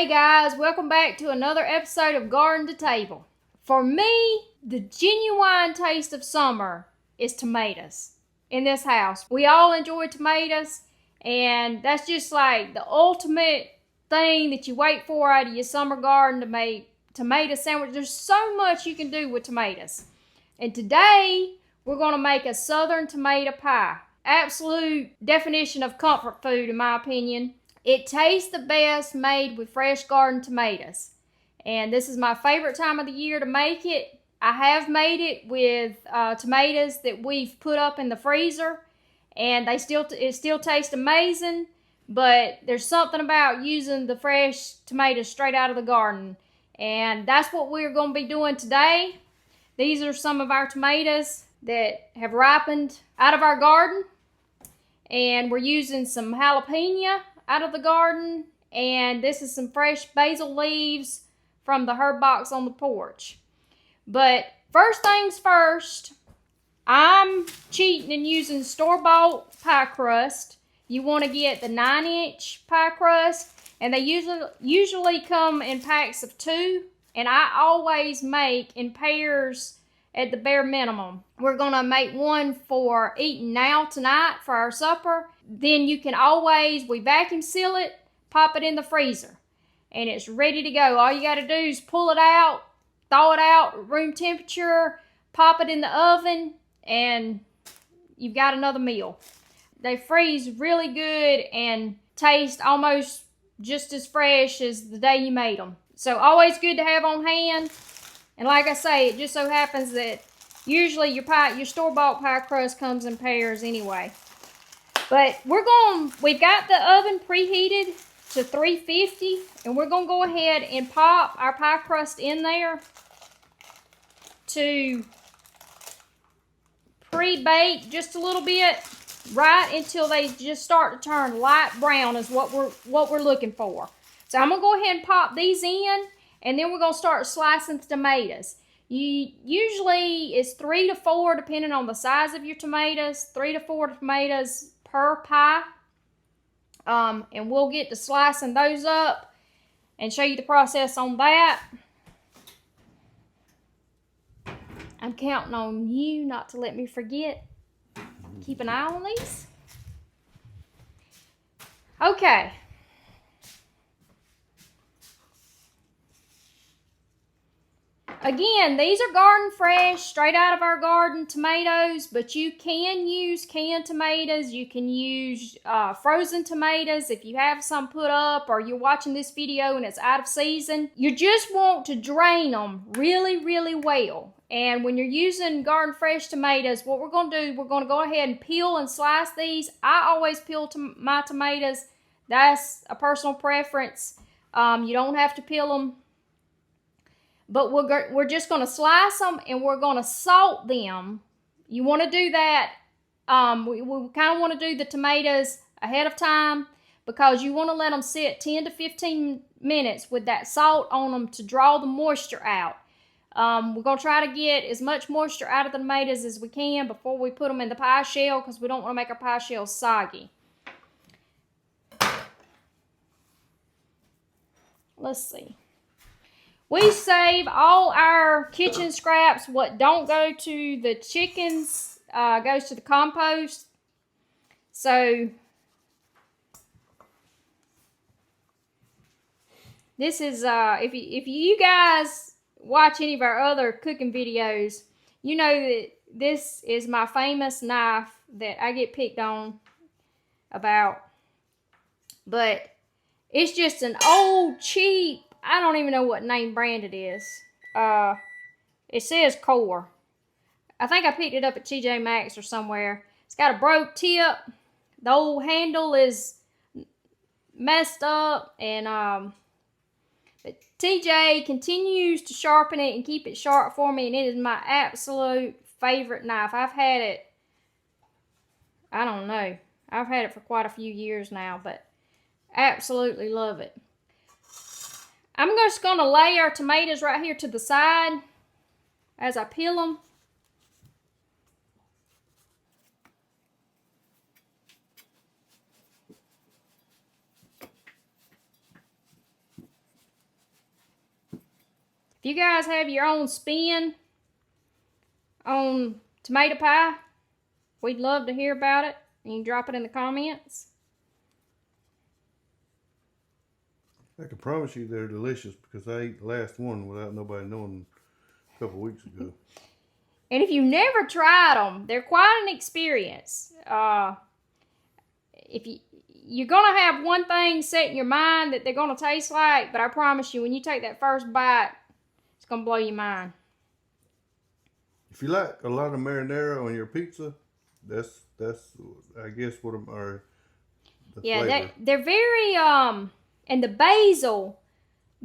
Hey guys, welcome back to another episode of Garden to Table. For me, the genuine taste of summer is tomatoes in this house. We all enjoy tomatoes, and that's just like the ultimate thing that you wait for out of your summer garden to make tomato sandwich. There's so much you can do with tomatoes. And today, we're going to make a southern tomato pie. Absolute definition of comfort food, in my opinion. It tastes the best made with fresh garden tomatoes. And this is my favorite time of the year to make it. I have made it with tomatoes that we've put up in the freezer. And it still tastes amazing. But there's something about using the fresh tomatoes straight out of the garden. And that's what we're going to be doing today. These are some of our tomatoes that have ripened out of our garden. And we're using some jalapeno out of the garden, and this is some fresh basil leaves from the herb box on the porch. But first things first, I'm cheating and using store-bought pie crust. You want to get the 9-inch pie crust, and they usually come in packs of 2, and I always make in pairs at the bare minimum. We're going to make one for eating now tonight for our supper. Then you can always, we vacuum seal it, pop it in the freezer, and it's ready to go. All you got to do is pull it out, thaw it out, room temperature, pop it in the oven, and you've got another meal. They freeze really good and taste almost just as fresh as the day you made them. So always good to have on hand. And like I say, it just so happens that usually your store-bought pie crust comes in pairs anyway. But we've got the oven preheated to 350, and we're going to go ahead and pop our pie crust in there to pre-bake just a little bit, right until they just start to turn light brown is what we're looking for. So I'm going to go ahead and pop these in. And then we're going to start slicing the tomatoes. Usually it's 3 to 4, depending on the size of your tomatoes. 3 to 4 tomatoes per pie. And we'll get to slicing those up and show you the process on that. I'm counting on you not to let me forget. Keep an eye on these. Okay. Again, these are garden fresh, straight out of our garden tomatoes, but you can use canned tomatoes. You can use frozen tomatoes if you have some put up or you're watching this video and it's out of season. You just want to drain them really, really well. And when you're using garden fresh tomatoes, what we're going to do, we're going to go ahead and peel and slice these. I always peel my tomatoes. That's a personal preference. You don't have to peel them. But we're just going to slice them and we're going to salt them. You want to do that. We kind of want to do the tomatoes ahead of time because you want to let them sit 10 to 15 minutes with that salt on them to draw the moisture out. We're going to try to get as much moisture out of the tomatoes as we can before we put them in the pie shell because we don't want to make our pie shell soggy. Let's see. We save all our kitchen scraps. What don't go to the chickens goes to the compost. So this is if you guys watch any of our other cooking videos, you know that this is my famous knife that I get picked on about. But it's just an old cheap, I don't even know what name brand it is. It says Core. I think I picked it up at TJ Maxx or somewhere. It's got a broke tip. The old handle is messed up. And but TJ continues to sharpen it and keep it sharp for me. And it is my absolute favorite knife. I've had it, I don't know. I've had it for quite a few years now. But absolutely love it. I'm just going to lay our tomatoes right here to the side as I peel them. If you guys have your own spin on tomato pie, we'd love to hear about it. You can drop it in the comments. I can promise you they're delicious because I ate the last one without nobody knowing a couple weeks ago. And if you never tried them, they're quite an experience. If you're gonna have one thing set in your mind that they're gonna taste like, but I promise you, when you take that first bite, it's gonna blow your mind. If you like a lot of marinara on your pizza, that's I guess what are the flavor. They're very and the basil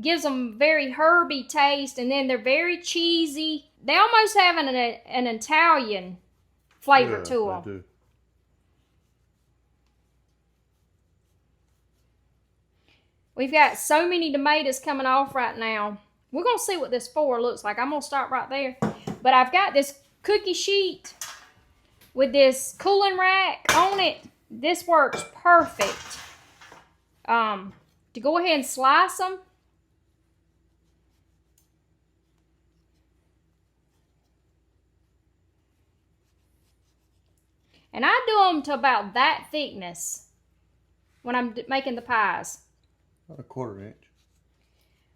gives them very herby taste, and then they're very cheesy. They almost have an Italian flavor to them. They do. We've got so many tomatoes coming off right now. We're going to see what this 4 looks like. I'm going to start right there. But I've got this cookie sheet with this cooling rack on it. This works perfect. To go ahead and slice them. And I do them to about that thickness when I'm making the pies. About a 1/4 inch.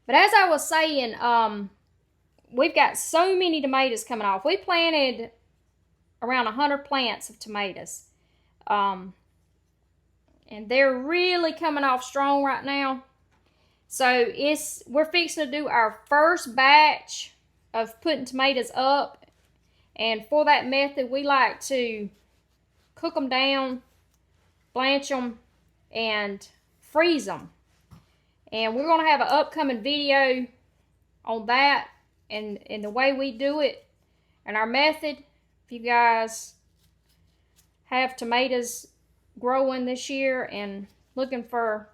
But as I was saying, we've got so many tomatoes coming off. We planted around 100 plants of tomatoes. And they're really coming off strong right now. So we're fixing to do our first batch of putting tomatoes up. And for that method, we like to cook them down, blanch them, and freeze them. And we're going to have an upcoming video on that and the way we do it and our method. If you guys have tomatoes growing this year and looking for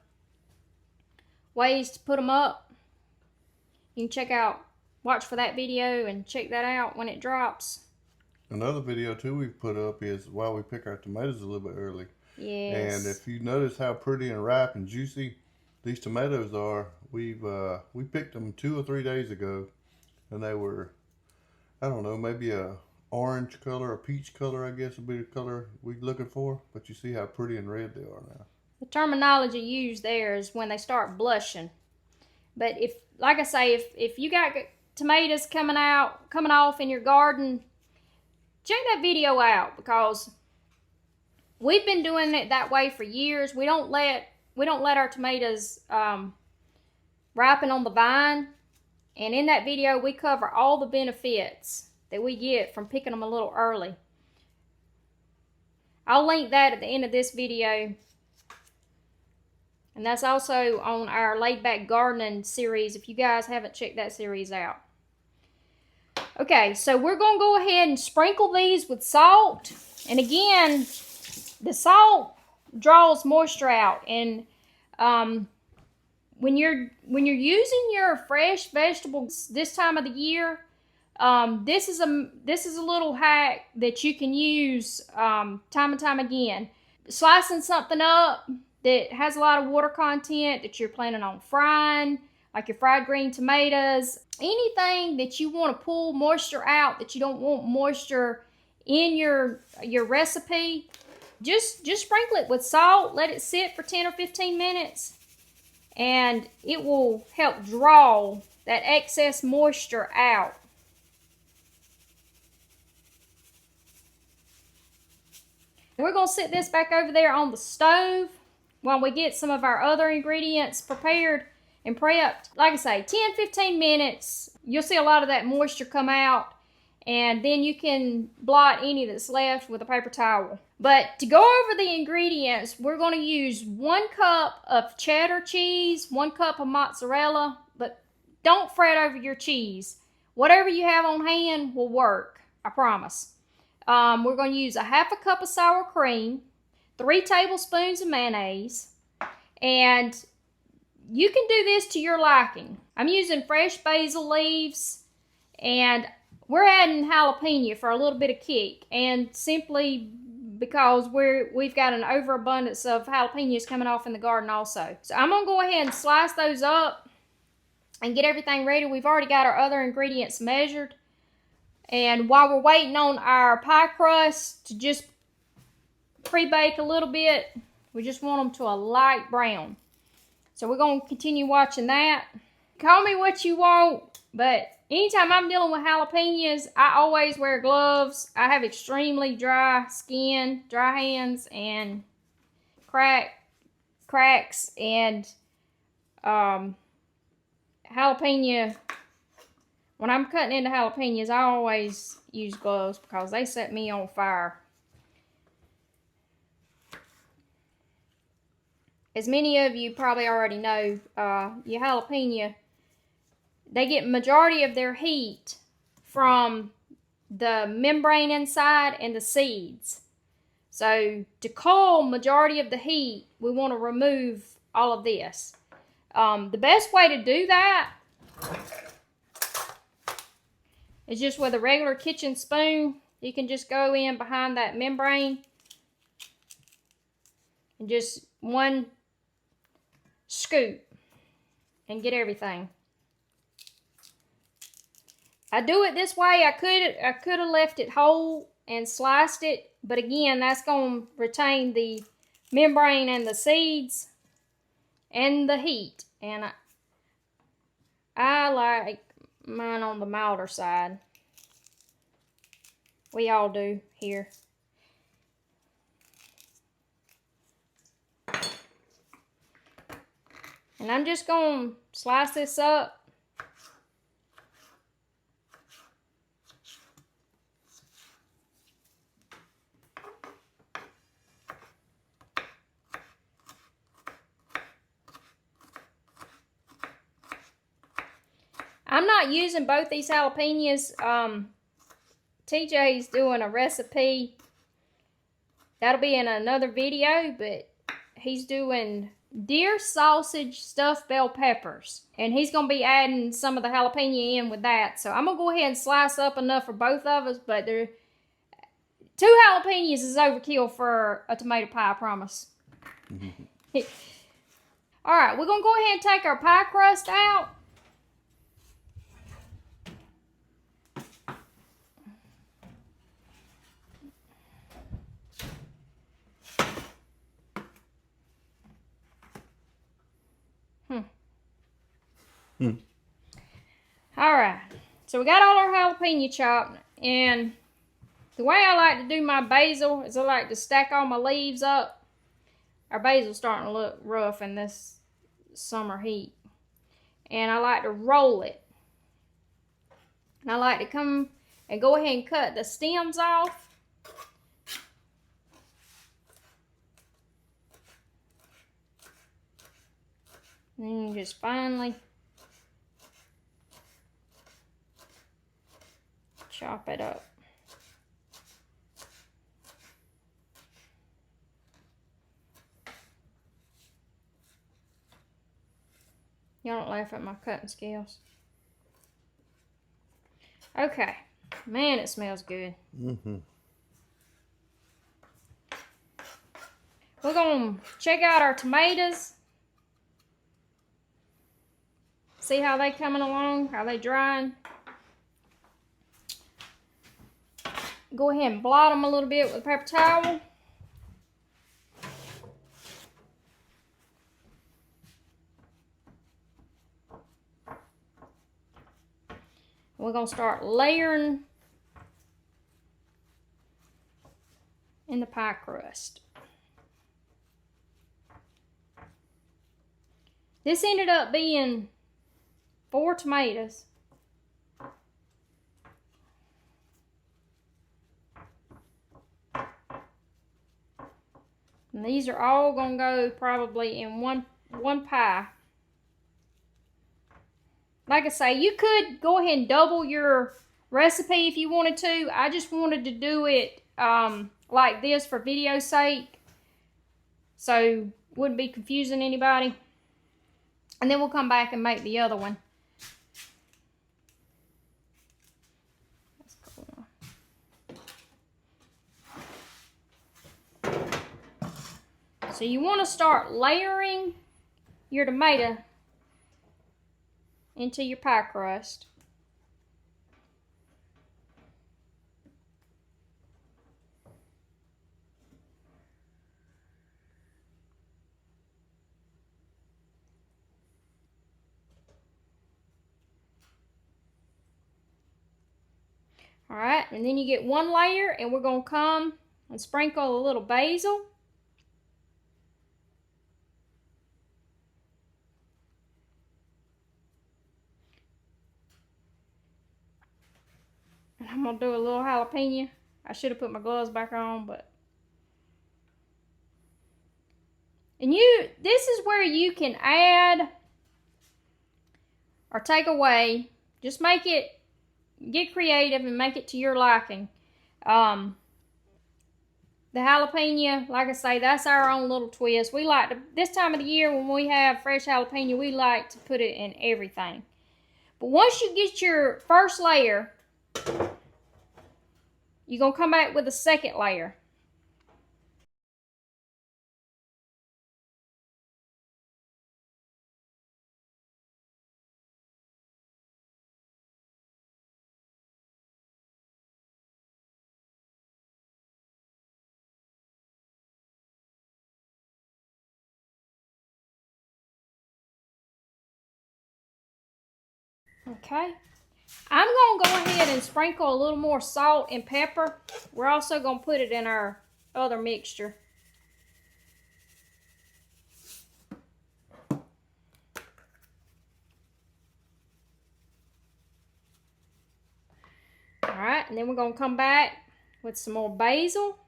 ways to put them up, you can watch for that video and check that out when it drops. Another video too we've put up is why we pick our tomatoes a little bit early. Yes. And if you notice how pretty and ripe and juicy these tomatoes are, we picked them 2 or 3 days ago, and they were, I don't know, maybe a orange color, a peach color, I guess would be the color we're looking for. But you see how pretty and red they are now. The terminology used there is when they start blushing. But like I say, if you got tomatoes coming off in your garden, check that video out, because we've been doing it that way for years. We don't let our tomatoes ripen on the vine. And in that video, we cover all the benefits that we get from picking them a little early. I'll link that at the end of this video. And that's also on our laid back gardening series if you guys haven't checked that series out. Okay, so we're going to go ahead and sprinkle these with salt. And again, the salt draws moisture out. And when you're using your fresh vegetables this time of the year, this is a little hack that you can use time and time again. Slicing something up that has a lot of water content that you're planning on frying, like your fried green tomatoes, anything that you want to pull moisture out, that you don't want moisture in your recipe, just sprinkle it with salt, let it sit for 10 or 15 minutes, and it will help draw that excess moisture out. We're going to set this back over there on the stove while we get some of our other ingredients prepared and prepped. Like I say, 10-15 minutes, you'll see a lot of that moisture come out, and then you can blot any that's left with a paper towel. But to go over the ingredients, we're going to use 1 cup of cheddar cheese, 1 cup of mozzarella, but don't fret over your cheese. Whatever you have on hand will work, I promise. We're going to use 1/2 cup of sour cream, 3 tablespoons of mayonnaise, and you can do this to your liking. I'm using fresh basil leaves, and we're adding jalapeno for a little bit of kick, and simply because we've got an overabundance of jalapenos coming off in the garden also. So I'm going to go ahead and slice those up and get everything ready. We've already got our other ingredients measured. And while we're waiting on our pie crust to just pre-bake a little bit, we just want them to a light brown. So we're going to continue watching that. Call me what you want, but anytime I'm dealing with jalapenos, I always wear gloves. I have extremely dry skin, dry hands, and cracks, and jalapeno. When I'm cutting into jalapenos, I always use gloves because they set me on fire. As many of you probably already know, your jalapeno, they get majority of their heat from the membrane inside and the seeds. So to cool majority of the heat, we want to remove all of this. The best way to do that is just with a regular kitchen spoon. You can just go in behind that membrane and just one scoop and get everything. I do it this way. I could have left it whole and sliced it, but again, that's going to retain the membrane and the seeds and the heat. And I like mine on the milder side. We all do here. And I'm just going to slice this up. I'm not using both these jalapenos. TJ's doing a recipe. That'll be in another video, but he's doing deer sausage stuffed bell peppers. And he's going to be adding some of the jalapeno in with that. So I'm going to go ahead and slice up enough for both of us, but 2 jalapenos is overkill for a tomato pie, I promise. Alright, we're going to go ahead and take our pie crust out. Alright, so we got all our jalapeno chopped, and the way I like to do my basil is I like to stack all my leaves up. Our basil's starting to look rough in this summer heat. And I like to roll it. And I like to come and go ahead and cut the stems off. And just finally chop it up. Y'all don't laugh at my cutting skills. Okay. Man, it smells good. Mm-hmm. We're going to check out our tomatoes. See how they coming along, how they drying. Go ahead and blot them a little bit with a paper towel. We're going to start layering in the pie crust. This ended up being 4 tomatoes. And these are all going to go probably in one pie. Like I say, you could go ahead and double your recipe if you wanted to. I just wanted to do it like this for video's sake, so wouldn't be confusing anybody. And then we'll come back and make the other one. That's cool. So you want to start layering your tomato into your pie crust. All right, and then you get one layer, and we're going to come and sprinkle a little basil. And I'm going to do a little jalapeno. I should have put my gloves back on, but... And this is where you can add or take away. Just make it, get creative and make it to your liking. The jalapeno, like I say, that's our own little twist. We like to, this time of the year when we have fresh jalapeno, we like to put it in everything. But once you get your first layer, you're going to come back with a second layer. Okay, I'm going to go ahead and sprinkle a little more salt and pepper. We're also going to put it in our other mixture. Alright, and then we're going to come back with some more basil.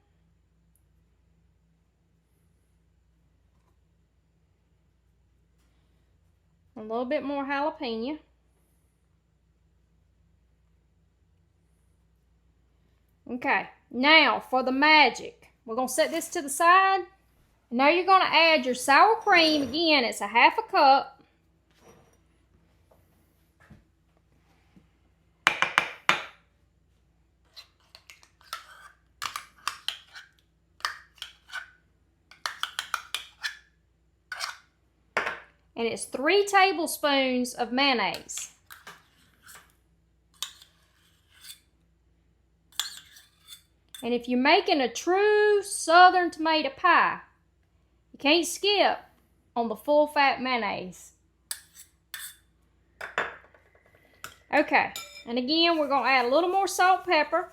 A little bit more jalapeno. Okay, now for the magic. We're going to set this to the side. Now you're going to add your sour cream. Again, it's a half a cup. And it's 3 tablespoons of mayonnaise. And if you're making a true southern tomato pie, you can't skip on the full fat mayonnaise. Okay, and again, we're going to add a little more salt, pepper.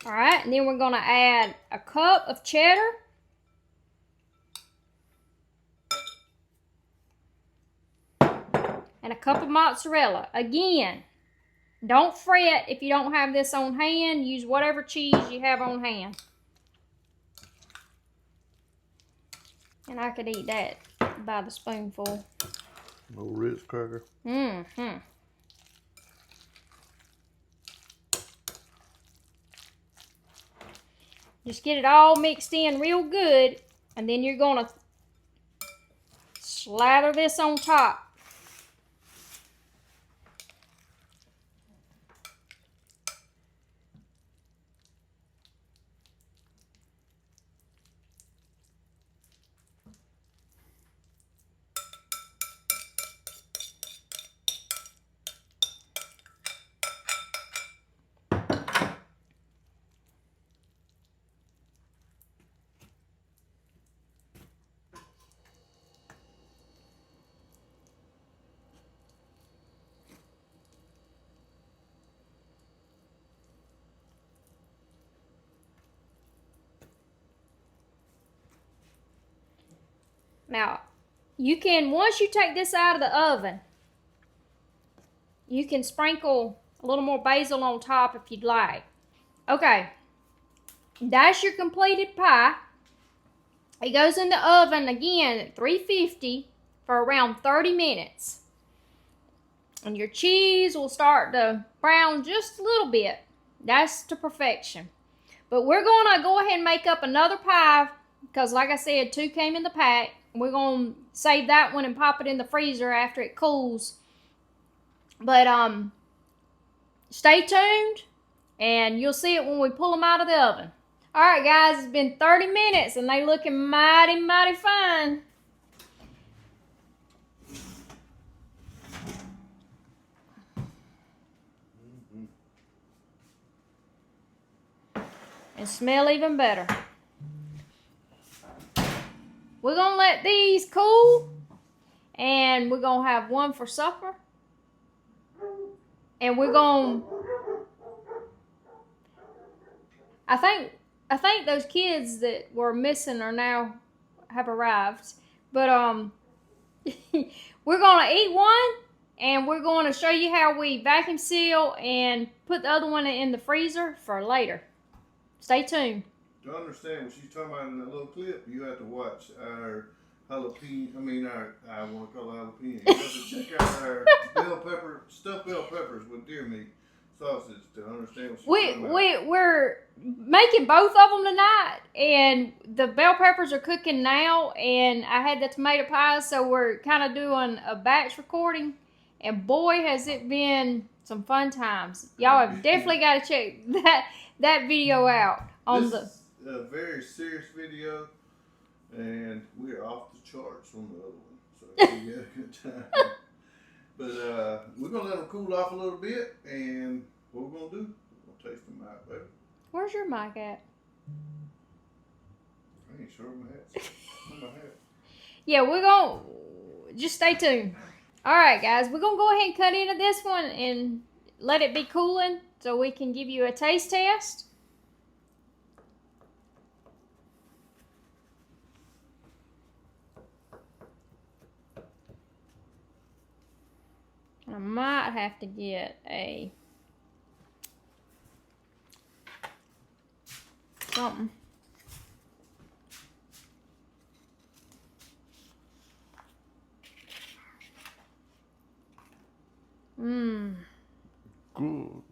All right, and then we're going to add a cup of cheddar. And a cup of mozzarella. Again, don't fret if you don't have this on hand. Use whatever cheese you have on hand. And I could eat that by the spoonful. A little Ritz cracker. Mm-hmm. Just get it all mixed in real good, and then you're gonna slather this on top. Now, you can, once you take this out of the oven, you can sprinkle a little more basil on top if you'd like. Okay, that's your completed pie. It goes in the oven again at 350 for around 30 minutes. And your cheese will start to brown just a little bit. That's to perfection. But we're going to go ahead and make up another pie because, like I said, 2 came in the pack. We're going to save that one and pop it in the freezer after it cools. But stay tuned, and you'll see it when we pull them out of the oven. All right, guys, it's been 30 minutes, and they looking mighty, mighty fine. And smell even better. We're going to let these cool, and we're going to have one for supper. And we're going to... I think those kids that were missing are now have arrived. But we're going to eat one, and we're going to show you how we vacuum seal and put the other one in the freezer for later. Stay tuned. To understand what she's talking about in that little clip, you have to watch our jalapeno, I want to call it jalapeno. You have to check out our stuffed bell peppers with deer meat sausage to understand what she's talking about. We're making both of them tonight, and the bell peppers are cooking now, and I had the tomato pie, so we're kind of doing a batch recording, and boy, has it been some fun times. Y'all have definitely got to check that video out. This is a very serious video, and we're off the charts from the other one, so you had a good time. But we're going to let them cool off a little bit, and what we're going to do, we'll taste them out, baby. Where's your mic at? I ain't sure my hat. Yeah, we're going to... Just stay tuned. Alright, guys, we're going to go ahead and cut into this one and let it be cooling so we can give you a taste test. I might have to get something. Good.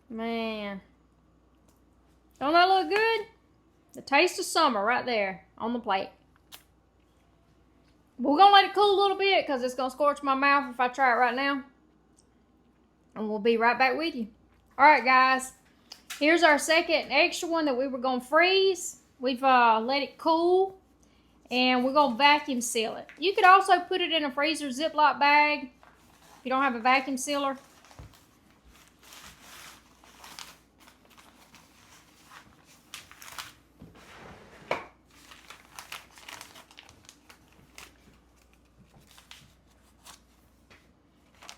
Man. Don't that look good? The taste of summer right there on the plate. We're going to let it cool a little bit because it's going to scorch my mouth if I try it right now. And we'll be right back with you. Alright, guys. Here's our second extra one that we were going to freeze. We've let it cool. And we're going to vacuum seal it. You could also put it in a freezer Ziploc bag if you don't have a vacuum sealer.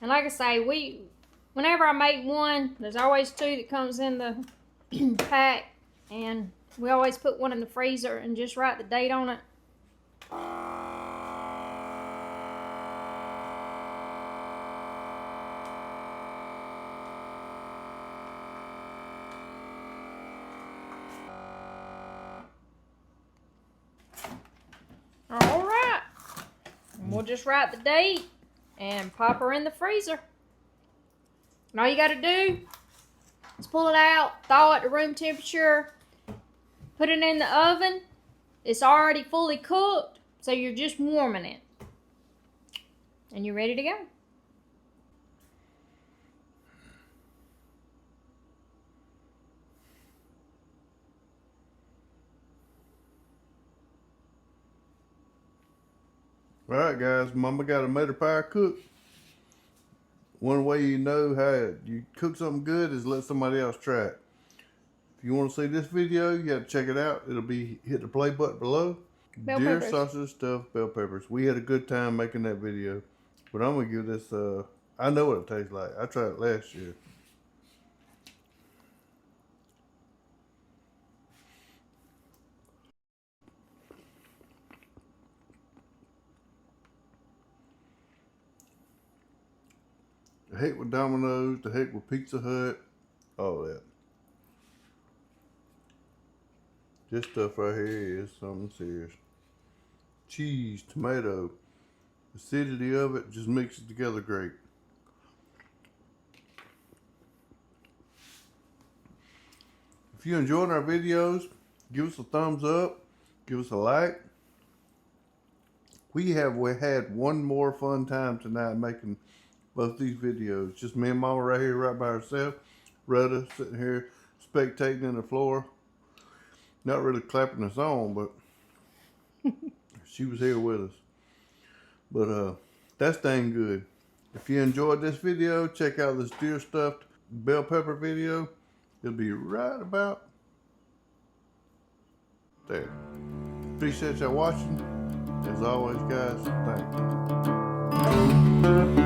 And like I say, whenever I make one, there's always two that comes in the pack. And we always put one in the freezer and just write the date on it. Alright. We'll just write the date and pop her in the freezer. And all you gotta do is pull it out, thaw it to room temperature, put it in the oven. It's already fully cooked, so you're just warming it. And you're ready to go. Alright guys, Mama got a tomato pie cooked. One way you know how you cook something good is let somebody else try it. If you want to see this video, you got to check it out. It'll be, hit the play button below. Deer sausage stuffed bell peppers. We had a good time making that video. But I'm going to give this, I know what it tastes like. I tried it last year. The heck with Domino's, the heck with Pizza Hut, all that. This stuff right here is something serious. Cheese, tomato, the acidity of it just mixes together great. If you enjoyed our videos, give us a thumbs up, give us a like. We had one more fun time tonight making both these videos. Just me and Mama right here, right by herself. Rhoda sitting here spectating in the floor. Not really clapping us on, but she was here with us. But that's dang good. If you enjoyed this video, check out this deer stuffed bell pepper video. It'll be right about there. Appreciate y'all watching. As always, guys, thanks.